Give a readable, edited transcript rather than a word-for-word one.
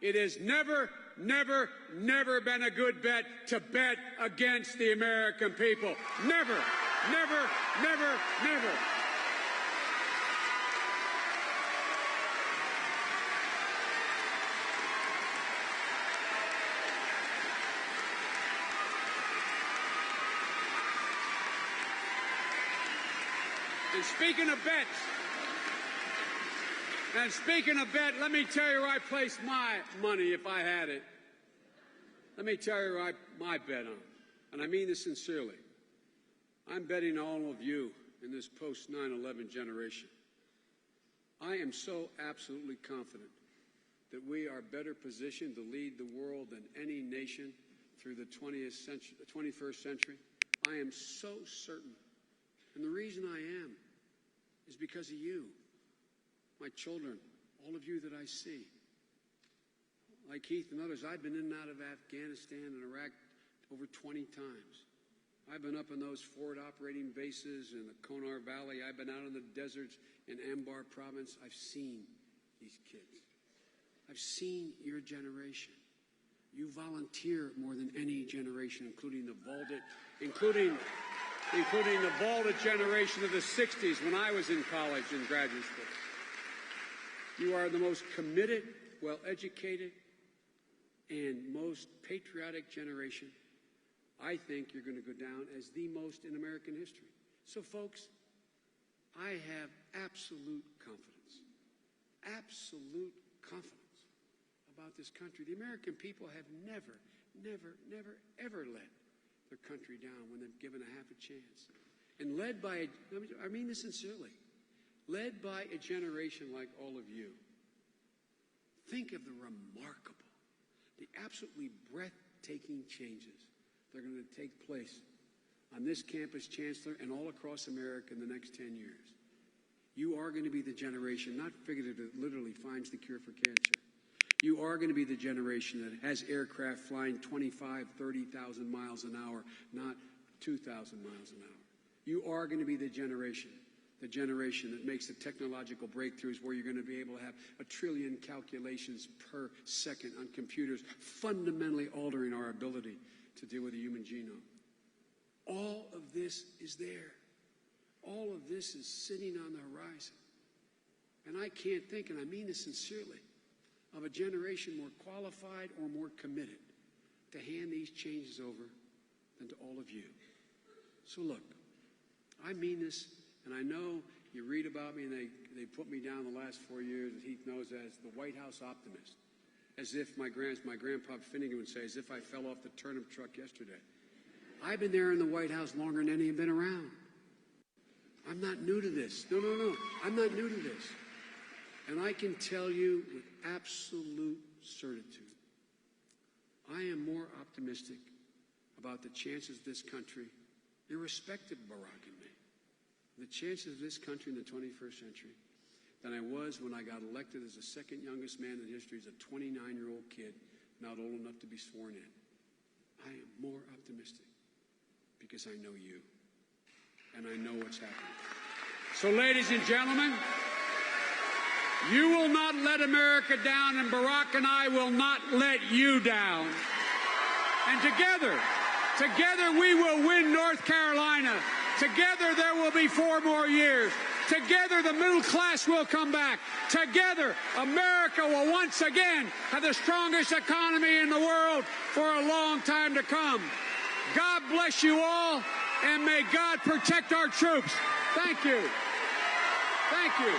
It has never, never, never been a good bet to bet against the American people. Never, never, never, never. And speaking of bets, let me tell you where I place my money if I had it. Let me tell you where my bet on. And I mean this sincerely. I'm betting all of you in this post-9/11 generation. I am so absolutely confident that we are better positioned to lead the world than any nation through the 21st century. I am so certain. And the reason I am is because of you, my children, all of you that I see. Like Heath and others, I've been in and out of Afghanistan and Iraq over 20 times. I've been up in those forward operating bases in the Konar Valley. I've been out in the deserts in Anbar province. I've seen these kids. I've seen your generation. You volunteer more than any generation, including the vaulted generation of the 60s when I was in college and graduate school. You are the most committed, well-educated, and most patriotic generation. I think you're going to go down as the most in American history. So, folks, I have absolute confidence about this country. The American people have never, never, never, ever let their country down when they've given a half a chance. And led by, I mean this sincerely, led by a generation like all of you. Think of the remarkable, the absolutely breathtaking changes that are going to take place on this campus, Chancellor, and all across America in the next 10 years. You are going to be the generation, not figuratively, literally finds the cure for cancer. You are going to be the generation that has aircraft flying 25, 30,000 miles an hour, not 2,000 miles an hour. You are going to be the generation that makes the technological breakthroughs where you're going to be able to have 1 trillion calculations per second on computers, fundamentally altering our ability to deal with the human genome. All of this is there. All of this is sitting on the horizon. And I can't think, and I mean this sincerely, of a generation more qualified or more committed to hand these changes over than to all of you. So look, I mean this, and I know you read about me and they put me down the last 4 years, as Heath knows, as the White House optimist. As if my grandpa Finnegan would say, as if I fell off the turnip truck yesterday. I've been there in the White House longer than any have been around. I'm not new to this. No. I'm not new to this. And I can tell you with absolute certitude, I am more optimistic about the chances of this country, irrespective of Barack and me, the chances of this country in the 21st century than I was when I got elected as the second youngest man in history as a 29-year-old kid, not old enough to be sworn in. I am more optimistic because I know you, and I know what's happening. So, ladies and gentlemen, you will not let America down, and Barack and I will not let you down. And together we will win North Carolina. Together there will be 4 more years. Together the middle class will come back. Together America will once again have the strongest economy in the world for a long time to come. God bless you all, and may God protect our troops. Thank you. Thank you.